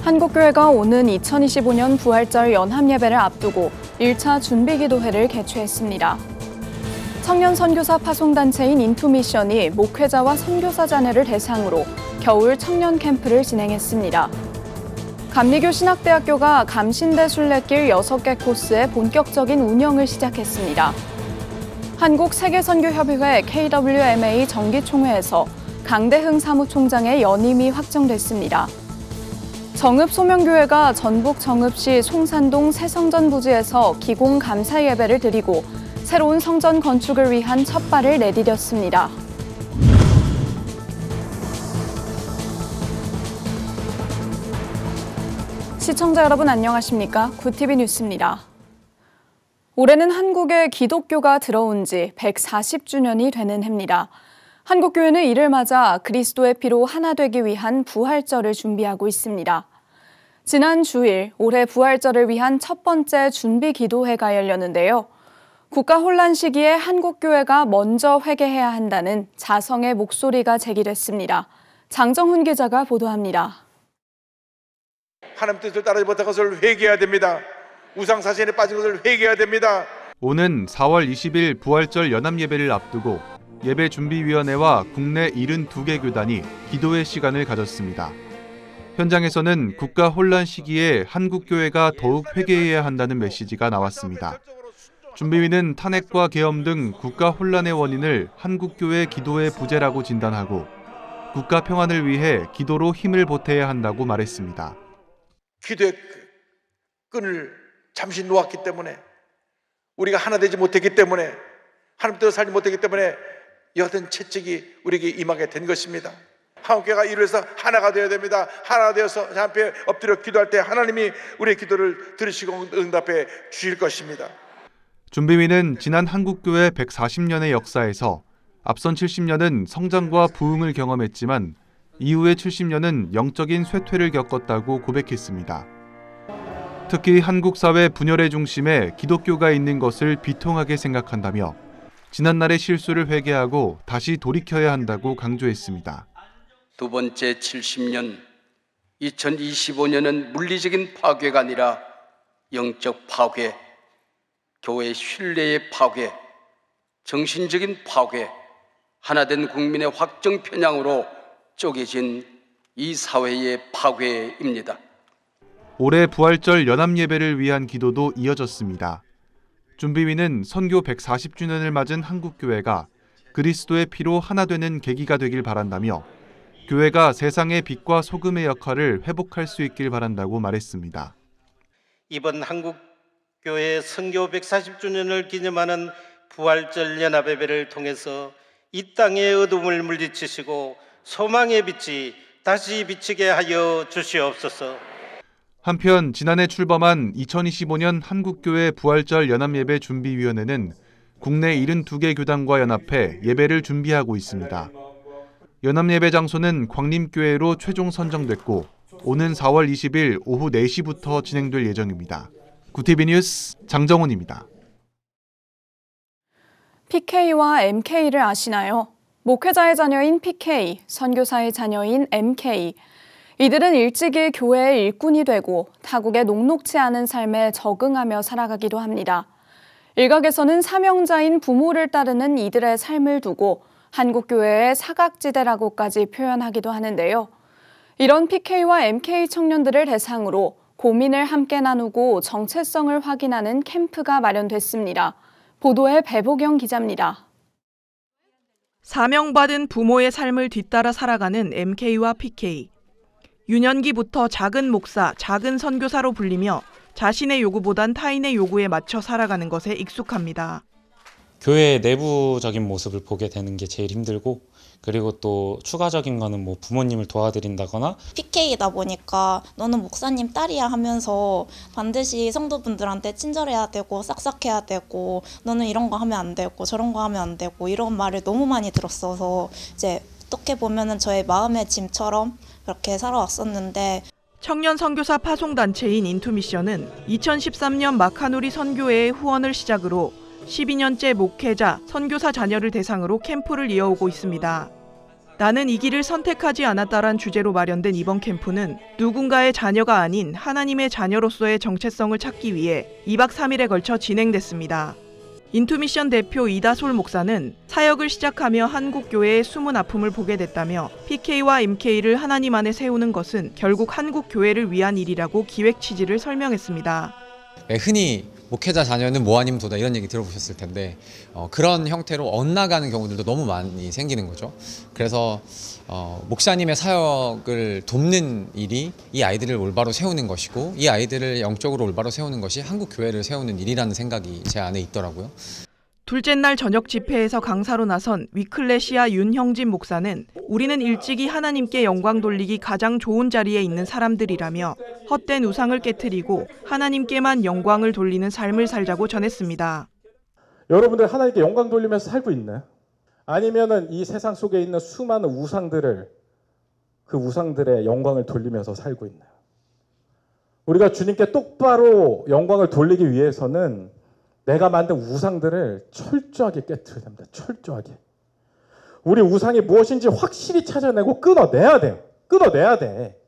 한국교회가 오는 2025년 부활절 연합예배를 앞두고 1차 준비기도회를 개최했습니다. 청년 선교사 파송단체인 인투미션이 목회자와 선교사 자녀를 대상으로 겨울 청년 캠프를 진행했습니다. 감리교 신학대학교가 감신대 순례길 6개 코스의 본격적인 운영을 시작했습니다. 한국세계선교협의회 KWMA 정기총회에서 강대흥 사무총장의 연임이 확정됐습니다. 정읍소명교회가 전북 정읍시 송산동 새성전 부지에서 기공 감사 예배를 드리고 새로운 성전 건축을 위한 첫 발을 내디뎠습니다. 시청자 여러분 안녕하십니까? 굿TV 뉴스입니다. 올해는 한국에 기독교가 들어온 지 140주년이 되는 해입니다. 한국교회는 이를 맞아 그리스도의 피로 하나 되기 위한 부활절을 준비하고 있습니다. 지난 주일 올해 부활절을 위한 첫 번째 준비 기도회가 열렸는데요. 국가 혼란 시기에 한국교회가 먼저 회개해야 한다는 자성의 목소리가 제기됐습니다. 장정훈 기자가 보도합니다. 하나님 뜻을 따르지 못한 것을 회개해야 됩니다. 우상 사신에 빠진 것을 회개해야 됩니다. 오는 4월 20일 부활절 연합예배를 앞두고 예배준비위원회와 국내 72개 교단이 기도회 시간을 가졌습니다. 현장에서는 국가 혼란 시기에 한국교회가 더욱 회개해야 한다는 메시지가 나왔습니다. 준비위는 탄핵과 계엄 등 국가 혼란의 원인을 한국교회 기도의 부재라고 진단하고 국가 평안을 위해 기도로 힘을 보태야 한다고 말했습니다. 기도의 끈을 잠시 놓았기 때문에 우리가 하나 되지 못했기 때문에 하나님 뜻을 살지 못했기 때문에 여든 채찍이 우리에게 임하게 된 것입니다. 한국교회가 이루어서 하나가 되어야 됩니다. 하나가 되어서 하나님 앞에 엎드려 기도할 때 하나님이 우리의 기도를 들으시고 응답해 주실 것입니다. 준비위는 지난 한국교회 140년의 역사에서 앞선 70년은 성장과 부흥을 경험했지만 이후의 70년은 영적인 쇠퇴를 겪었다고 고백했습니다. 특히 한국 사회 분열의 중심에 기독교가 있는 것을 비통하게 생각한다며 지난날의 실수를 회개하고 다시 돌이켜야 한다고 강조했습니다. 두 번째 70년, 2025년은 물리적인 파괴가 아니라 영적 파괴, 교회 신뢰의 파괴, 정신적인 파괴, 하나된 국민의 확정 편향으로 쪼개진 이 사회의 파괴입니다. 올해 부활절 연합예배를 위한 기도도 이어졌습니다. 준비위는 선교 140주년을 맞은 한국교회가 그리스도의 피로 하나 되는 계기가 되길 바란다며 교회가 세상의 빛과 소금의 역할을 회복할 수 있길 바란다고 말했습니다. 이번 한국교회 선교 140주년을 기념하는 부활절 연합예배를 통해서 이 땅의 어둠을 물리치시고 소망의 빛이 다시 비치게 하여 주시옵소서. 한편 지난해 출범한 2025년 한국교회 부활절 연합예배 준비위원회는 국내 72개 교단과 연합해 예배를 준비하고 있습니다. 연합예배 장소는 광림교회로 최종 선정됐고 오는 4월 20일 오후 4시부터 진행될 예정입니다. 굿TV 뉴스 장정훈입니다. PK와 MK를 아시나요? 목회자의 자녀인 PK, 선교사의 자녀인 MK. 이들은 일찍이 교회의 일꾼이 되고 타국에 녹록지 않은 삶에 적응하며 살아가기도 합니다. 일각에서는 사명자인 부모를 따르는 이들의 삶을 두고 한국교회의 사각지대라고까지 표현하기도 하는데요. 이런 PK와 MK 청년들을 대상으로 고민을 함께 나누고 정체성을 확인하는 캠프가 마련됐습니다. 보도에 배보경 기자입니다. 사명받은 부모의 삶을 뒤따라 살아가는 MK와 PK. 유년기부터 작은 목사, 작은 선교사로 불리며 자신의 요구보단 타인의 요구에 맞춰 살아가는 것에 익숙합니다. 교회의 내부적인 모습을 보게 되는 게 제일 힘들고 그리고 또 추가적인 거는 뭐 부모님을 도와드린다거나 PK이다 보니까 너는 목사님 딸이야 하면서 반드시 성도분들한테 친절해야 되고 싹싹해야 되고 너는 이런 거 하면 안 되고 저런 거 하면 안 되고 이런 말을 너무 많이 들었어서 이제 어떻게 보면은 저의 마음의 짐처럼 그렇게 살아왔었는데 청년 선교사 파송단체인 인투미션은 2013년 마카누리 선교회의 후원을 시작으로 12년째 목회자, 선교사 자녀를 대상으로 캠프를 이어오고 있습니다. 나는 이 길을 선택하지 않았다란 주제로 마련된 이번 캠프는 누군가의 자녀가 아닌 하나님의 자녀로서의 정체성을 찾기 위해 2박 3일에 걸쳐 진행됐습니다. 인투미션 대표 이다솔 목사는 사역을 시작하며 한국 교회의 숨은 아픔을 보게 됐다며 PK와 MK를 하나님 안에 세우는 것은 결국 한국 교회를 위한 일이라고 기획 취지를 설명했습니다. 흔히 목회자 자녀는 뭐 아니면 도다 이런 얘기 들어보셨을 텐데 그런 형태로 엇나가는 경우들도 너무 많이 생기는 거죠. 그래서 목사님의 사역을 돕는 일이 이 아이들을 올바로 세우는 것이고 이 아이들을 영적으로 올바로 세우는 것이 한국 교회를 세우는 일이라는 생각이 제 안에 있더라고요. 둘째 날 저녁 집회에서 강사로 나선 위클래시아 윤형진 목사는 우리는 일찍이 하나님께 영광 돌리기 가장 좋은 자리에 있는 사람들이라며 헛된 우상을 깨트리고 하나님께만 영광을 돌리는 삶을 살자고 전했습니다. 여러분들 하나님께 영광 돌리면서 살고 있나요? 아니면은 이 세상 속에 있는 수많은 우상들을 그 우상들의 영광을 돌리면서 살고 있나요? 우리가 주님께 똑바로 영광을 돌리기 위해서는 내가 만든 우상들을 철저하게 깨트려야 됩니다. 철저하게. 우리 우상이 무엇인지 확실히 찾아내고 끊어내야 돼요. 끊어내야 돼.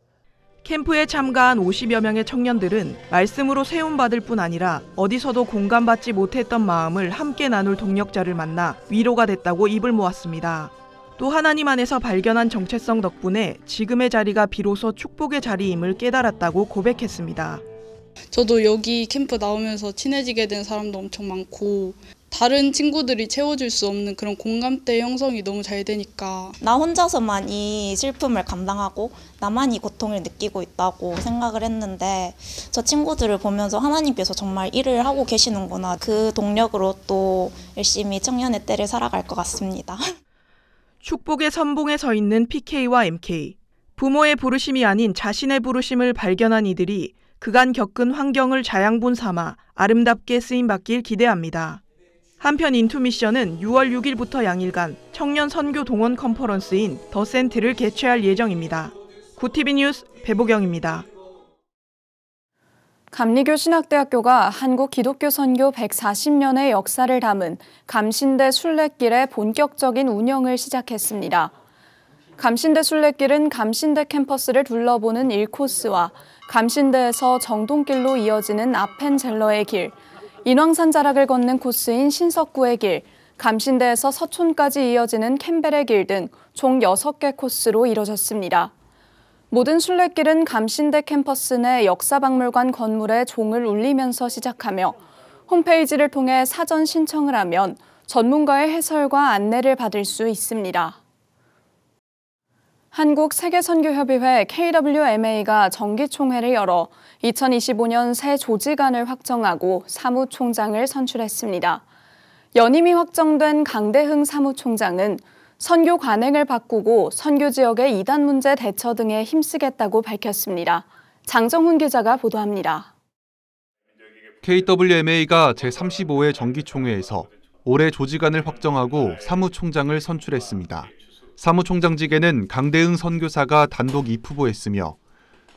캠프에 참가한 50여 명의 청년들은 말씀으로 세움받을 뿐 아니라 어디서도 공감받지 못했던 마음을 함께 나눌 동력자를 만나 위로가 됐다고 입을 모았습니다. 또 하나님 안에서 발견한 정체성 덕분에 지금의 자리가 비로소 축복의 자리임을 깨달았다고 고백했습니다. 저도 여기 캠프 나오면서 친해지게 된 사람도 엄청 많고 다른 친구들이 채워줄 수 없는 그런 공감대 형성이 너무 잘 되니까 나 혼자서만 이 슬픔을 감당하고 나만 이 고통을 느끼고 있다고 생각을 했는데 저 친구들을 보면서 하나님께서 정말 일을 하고 계시는구나. 그 동력으로 또 열심히 청년의 때를 살아갈 것 같습니다. 축복의 선봉에 서 있는 PK와 MK. 부모의 부르심이 아닌 자신의 부르심을 발견한 이들이 그간 겪은 환경을 자양분 삼아 아름답게 쓰임받길 기대합니다. 한편 인투미션은 6월 6일부터 양일간 청년 선교 동원 컨퍼런스인 더 센트를 개최할 예정입니다. 구TV 뉴스 배보경입니다. 감리교 신학대학교가 한국 기독교 선교 140년의 역사를 담은 감신대 순례길의 본격적인 운영을 시작했습니다. 감신대 순례길은 감신대 캠퍼스를 둘러보는 1코스와 감신대에서 정동길로 이어지는 아펜젤러의 길, 인왕산 자락을 걷는 코스인 신석구의 길, 감신대에서 서촌까지 이어지는 캠벨의 길 등 총 6개 코스로 이뤄졌습니다. 모든 순례길은 감신대 캠퍼스 내 역사박물관 건물에 종을 울리면서 시작하며 홈페이지를 통해 사전 신청을 하면 전문가의 해설과 안내를 받을 수 있습니다. 한국세계선교협의회 KWMA가 정기총회를 열어 2025년 새 조직안을 확정하고 사무총장을 선출했습니다. 연임이 확정된 강대흥 사무총장은 선교 관행을 바꾸고 선교 지역의 이단 문제 대처 등에 힘쓰겠다고 밝혔습니다. 장정훈 기자가 보도합니다. KWMA가 제35회 정기총회에서 올해 조직안을 확정하고 사무총장을 선출했습니다. 사무총장직에는 강대흥 선교사가 단독 입후보했으며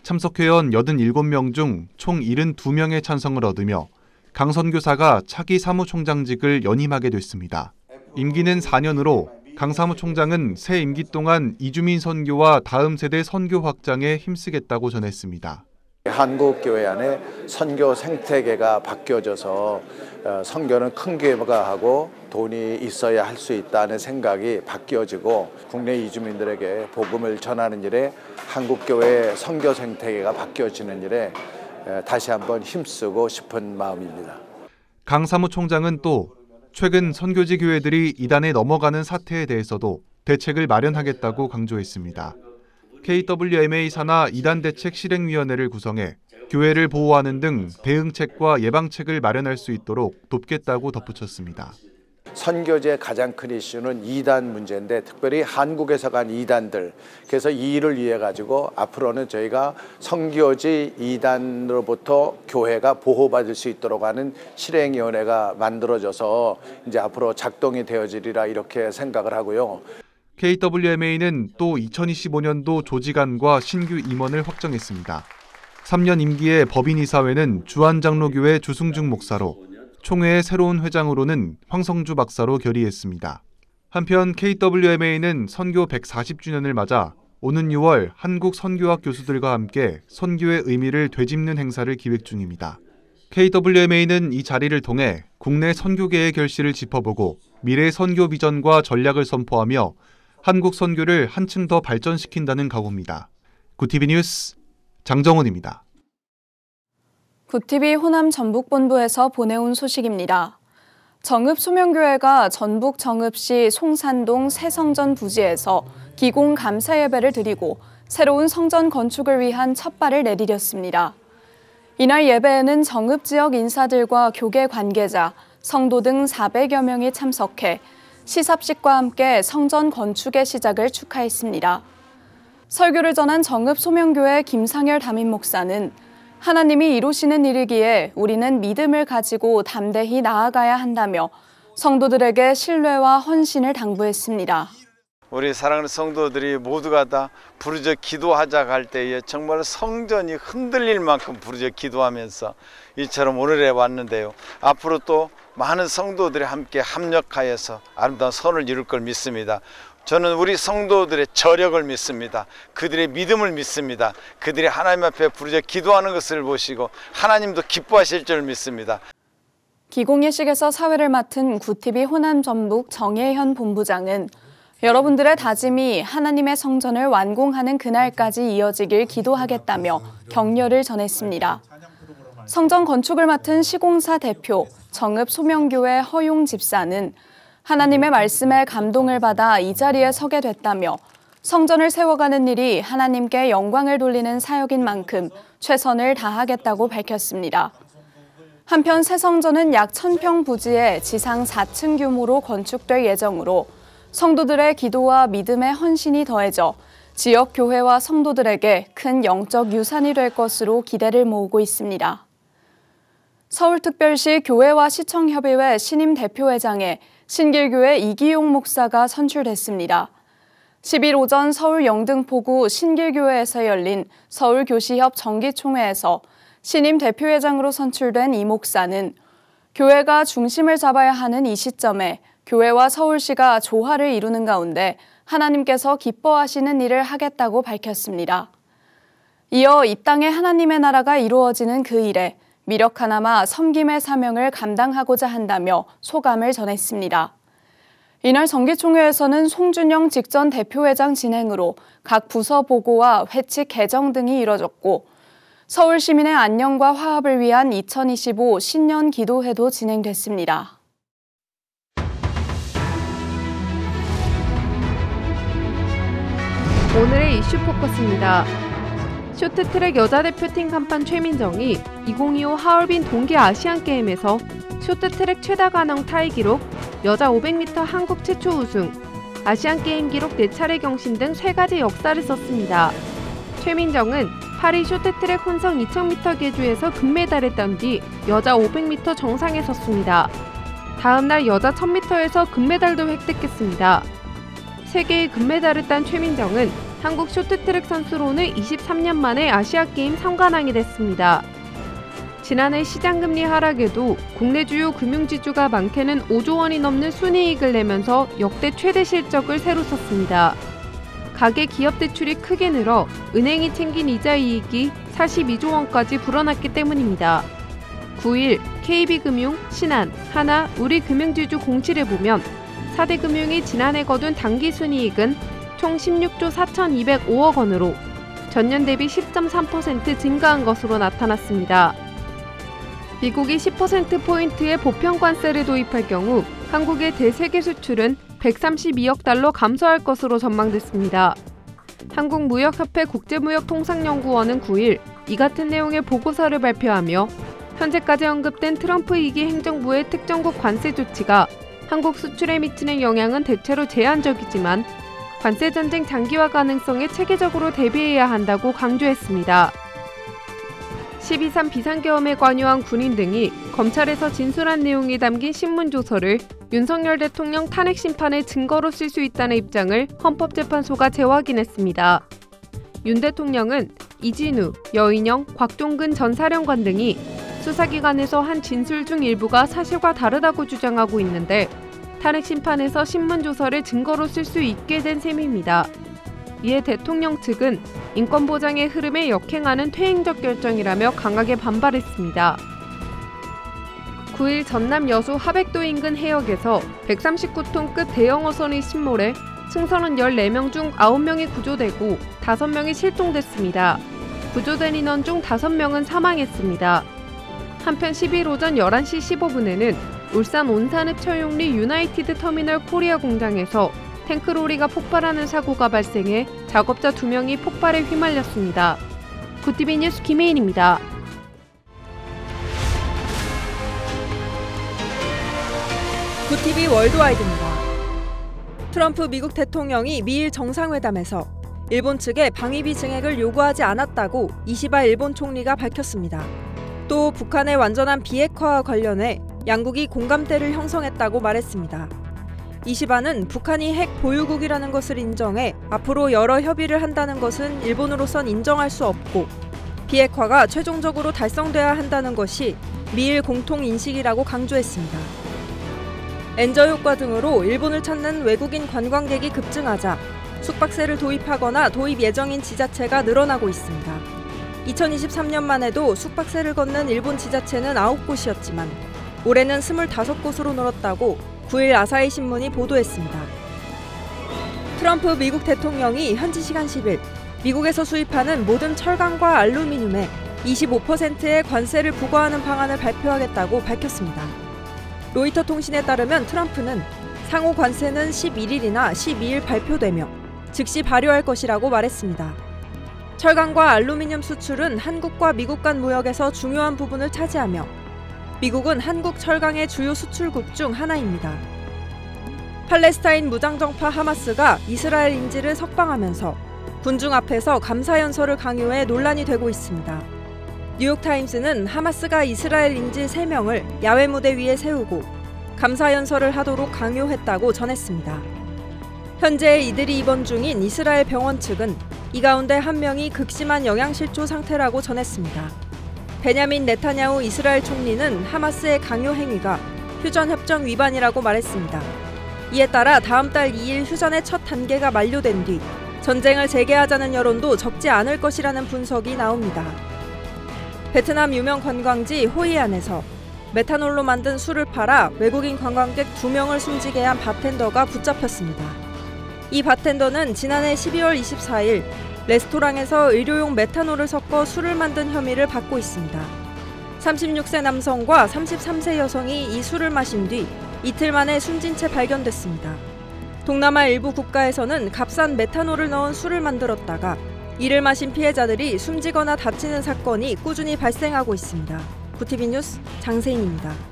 참석회원 87명 중 총 72명의 찬성을 얻으며 강 선교사가 차기 사무총장직을 연임하게 됐습니다. 임기는 4년으로 강 사무총장은 새 임기 동안 이주민 선교와 다음 세대 선교 확장에 힘쓰겠다고 전했습니다. 한국 교회 안에 선교 생태계가 바뀌어져서 선교는 큰 교회가 하고 돈이 있어야 할 수 있다는 생각이 바뀌어지고 국내 이주민들에게 복음을 전하는 일에 한국 교회의 선교 생태계가 바뀌어지는 일에 다시 한번 힘쓰고 싶은 마음입니다. 강 사무총장은 또 최근 선교지 교회들이 이단에 넘어가는 사태에 대해서도 대책을 마련하겠다고 강조했습니다. KWMA 산하 이단대책실행위원회를 구성해 교회를 보호하는 등 대응책과 예방책을 마련할 수 있도록 돕겠다고 덧붙였습니다. 선교지의 가장 큰 이슈는 이단 문제인데 특별히 한국에서 간 이단들, 그래서 이 일을 위해 가지고 앞으로는 저희가 선교지 이단으로부터 교회가 보호받을 수 있도록 하는 실행위원회가 만들어져서 이제 앞으로 작동이 되어지리라 이렇게 생각을 하고요. KWMA는 또 2025년도 조직안과 신규 임원을 확정했습니다. 3년 임기의 법인이사회는 주한장로교회 주승중 목사로, 총회의 새로운 회장으로는 황성주 박사로 결의했습니다. 한편 KWMA는 선교 140주년을 맞아 오는 6월 한국 선교학 교수들과 함께 선교의 의미를 되짚는 행사를 기획 중입니다. KWMA는 이 자리를 통해 국내 선교계의 결실을 짚어보고 미래 선교 비전과 전략을 선포하며 한국 선교를 한층 더 발전시킨다는 각오입니다. 굿TV 뉴스 장정훈입니다. 굿TV 호남 전북본부에서 보내온 소식입니다. 정읍소명교회가 전북 정읍시 송산동 새성전 부지에서 기공 감사 예배를 드리고 새로운 성전 건축을 위한 첫발을 내디뎠습니다. 이날 예배에는 정읍 지역 인사들과 교계 관계자, 성도 등 400여 명이 참석해 시삽식과 함께 성전 건축의 시작을 축하했습니다. 설교를 전한 정읍소명교회 김상열 담임 목사는 하나님이 이루시는 일이기에 우리는 믿음을 가지고 담대히 나아가야 한다며 성도들에게 신뢰와 헌신을 당부했습니다. 우리 사랑하는 성도들이 모두가 다 부르짖어 기도하자 할 때에 정말 성전이 흔들릴 만큼 부르짖어 기도하면서 이처럼 오늘에 왔는데요. 앞으로 또 많은 성도들이 함께 합력하여서 아름다운 선을 이룰 걸 믿습니다. 저는 우리 성도들의 저력을 믿습니다. 그들의 믿음을 믿습니다. 그들이 하나님 앞에 부르짖어 기도하는 것을 보시고 하나님도 기뻐하실 줄 믿습니다. 기공예식에서 사회를 맡은 굿TV 호남 전북 정혜현 본부장은 여러분들의 다짐이 하나님의 성전을 완공하는 그날까지 이어지길 기도하겠다며 격려를 전했습니다. 성전 건축을 맡은 시공사 대표 정읍소명교회 허용 집사는 하나님의 말씀에 감동을 받아 이 자리에 서게 됐다며 성전을 세워가는 일이 하나님께 영광을 돌리는 사역인 만큼 최선을 다하겠다고 밝혔습니다. 한편 새 성전은 약 1000평 부지에 지상 4층 규모로 건축될 예정으로 성도들의 기도와 믿음의 헌신이 더해져 지역 교회와 성도들에게 큰 영적 유산이 될 것으로 기대를 모으고 있습니다. 서울특별시 교회와 시청협의회 신임 대표회장에 신길교회 이기용 목사가 선출됐습니다. 10일 오전 서울 영등포구 신길교회에서 열린 서울교시협 정기총회에서 신임 대표회장으로 선출된 이 목사는 교회가 중심을 잡아야 하는 이 시점에 교회와 서울시가 조화를 이루는 가운데 하나님께서 기뻐하시는 일을 하겠다고 밝혔습니다. 이어 이 땅에 하나님의 나라가 이루어지는 그 일에 미력 하나마 섬김의 사명을 감당하고자 한다며 소감을 전했습니다. 이날 정기총회에서는 송준영 직전 대표회장 진행으로 각 부서 보고와 회칙 개정 등이 이뤄졌고 서울 시민의 안녕과 화합을 위한 2025 신년 기도회도 진행됐습니다. 오늘의 이슈 포커스입니다. 쇼트트랙 여자대표팀 간판 최민정이 2025 하얼빈 동계 아시안게임에서 쇼트트랙 최다 관왕 타이 기록, 여자 500m 한국 최초 우승, 아시안게임 기록 4차례 경신 등 3가지 역사를 썼습니다. 최민정은 파리 쇼트트랙 혼성 2000m 계주에서 금메달을 딴 뒤 여자 500m 정상에 섰습니다. 다음 날 여자 1000m에서 금메달도 획득했습니다. 3개의 금메달을 딴 최민정은 한국 쇼트트랙 선수로는 23년 만에 아시아게임 3관왕이 됐습니다. 지난해 시장금리 하락에도 국내 주요 금융지주가 많게는 5조 원이 넘는 순이익을 내면서 역대 최대 실적을 새로 썼습니다. 가계 기업 대출이 크게 늘어 은행이 챙긴 이자 이익이 42조 원까지 불어났기 때문입니다. 9일 KB금융, 신한, 하나, 우리금융지주 공시를 보면 4대 금융이 지난해 거둔 단기 순이익은 총 16조 4,205억 원으로 전년 대비 10.3% 증가한 것으로 나타났습니다. 미국이 10%포인트의 보편관세를 도입할 경우 한국의 대세계 수출은 132억 달러 감소할 것으로 전망됐습니다. 한국무역협회 국제무역통상연구원은 9일 이 같은 내용의 보고서를 발표하며 현재까지 언급된 트럼프 2기 행정부의 특정국 관세 조치가 한국 수출에 미치는 영향은 대체로 제한적이지만 관세전쟁 장기화 가능성에 체계적으로 대비해야 한다고 강조했습니다. 12.3 비상계엄에 관여한 군인 등이 검찰에서 진술한 내용이 담긴 신문조서를 윤석열 대통령 탄핵 심판의 증거로 쓸 수 있다는 입장을 헌법재판소가 재확인했습니다. 윤 대통령은 이진우, 여인영, 곽종근 전 사령관 등이 수사기관에서 한 진술 중 일부가 사실과 다르다고 주장하고 있는데 탄핵 심판에서 신문조서를 증거로 쓸 수 있게 된 셈입니다. 이에 대통령 측은 인권보장의 흐름에 역행하는 퇴행적 결정이라며 강하게 반발했습니다. 9일 전남 여수 하백도 인근 해역에서 139톤급 대형 어선이 침몰해 승선원 14명 중 9명이 구조되고 5명이 실종됐습니다. 구조된 인원 중 5명은 사망했습니다. 한편 10일 오전 11시 15분에는 울산 온산읍처용리 유나이티드 터미널 코리아 공장에서 탱크로리가 폭발하는 사고가 발생해 작업자 2명이 폭발에 휘말렸습니다. 구티비 뉴스 김혜인입니다. 구티비 월드와이드입니다. 트럼프 미국 대통령이 미일 정상회담에서 일본 측에 방위비 증액을 요구하지 않았다고 이시바 일본 총리가 밝혔습니다. 또 북한의 완전한 비핵화와 관련해 양국이 공감대를 형성했다고 말했습니다. 이시바는 북한이 핵 보유국이라는 것을 인정해 앞으로 여러 협의를 한다는 것은 일본으로선 인정할 수 없고 비핵화가 최종적으로 달성돼야 한다는 것이 미일 공통인식이라고 강조했습니다. 엔저 효과 등으로 일본을 찾는 외국인 관광객이 급증하자 숙박세를 도입하거나 도입 예정인 지자체가 늘어나고 있습니다. 2023년만 해도 숙박세를 걷는 일본 지자체는 9곳이었지만 올해는 25곳으로 늘었다고 9일 아사히 신문이 보도했습니다. 트럼프 미국 대통령이 현지 시간 10일 미국에서 수입하는 모든 철강과 알루미늄에 25%의 관세를 부과하는 방안을 발표하겠다고 밝혔습니다. 로이터 통신에 따르면 트럼프는 상호 관세는 11일이나 12일 발표되며 즉시 발효할 것이라고 말했습니다. 철강과 알루미늄 수출은 한국과 미국 간 무역에서 중요한 부분을 차지하며 미국은 한국 철강의 주요 수출국 중 하나입니다. 팔레스타인 무장정파 하마스가 이스라엘 인질을 석방하면서 군중 앞에서 감사연설을 강요해 논란이 되고 있습니다. 뉴욕타임스는 하마스가 이스라엘 인질 3명을 야외 무대 위에 세우고 감사연설을 하도록 강요했다고 전했습니다. 현재 이들이 입원 중인 이스라엘 병원 측은 이 가운데 1명이 극심한 영양실조 상태라고 전했습니다. 베냐민 네타냐후 이스라엘 총리는 하마스의 강요 행위가 휴전협정 위반이라고 말했습니다. 이에 따라 다음 달 2일 휴전의 첫 단계가 만료된 뒤 전쟁을 재개하자는 여론도 적지 않을 것이라는 분석이 나옵니다. 베트남 유명 관광지 호이안에서 메탄올로 만든 술을 팔아 외국인 관광객 2명을 숨지게 한 바텐더가 붙잡혔습니다. 이 바텐더는 지난해 12월 24일 레스토랑에서 의료용 메탄올을 섞어 술을 만든 혐의를 받고 있습니다. 36세 남성과 33세 여성이 이 술을 마신 뒤 이틀 만에 숨진 채 발견됐습니다. 동남아 일부 국가에서는 값싼 메탄올을 넣은 술을 만들었다가 이를 마신 피해자들이 숨지거나 다치는 사건이 꾸준히 발생하고 있습니다. 구티비 뉴스 장세인입니다.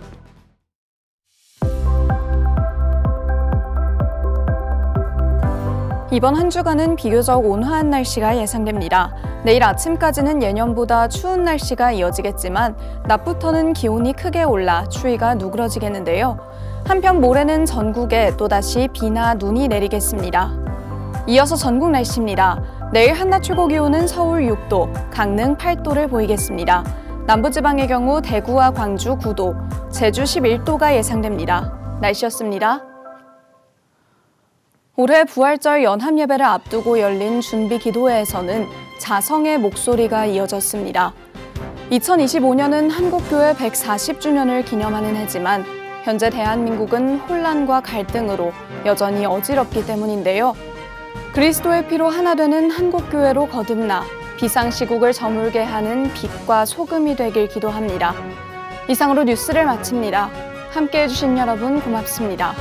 이번 한 주간은 비교적 온화한 날씨가 예상됩니다. 내일 아침까지는 예년보다 추운 날씨가 이어지겠지만 낮부터는 기온이 크게 올라 추위가 누그러지겠는데요. 한편 모레는 전국에 또다시 비나 눈이 내리겠습니다. 이어서 전국 날씨입니다. 내일 한낮 최고 기온은 서울 6도, 강릉 8도를 보이겠습니다. 남부지방의 경우 대구와 광주 9도, 제주 11도가 예상됩니다. 날씨였습니다. 올해 부활절 연합예배를 앞두고 열린 준비기도회에서는 자성의 목소리가 이어졌습니다. 2025년은 한국교회 140주년을 기념하는 해지만 현재 대한민국은 혼란과 갈등으로 여전히 어지럽기 때문인데요. 그리스도의 피로 하나 되는 한국교회로 거듭나 비상시국을 저물게 하는 빛과 소금이 되길 기도합니다. 이상으로 뉴스를 마칩니다. 함께해 주신 여러분 고맙습니다.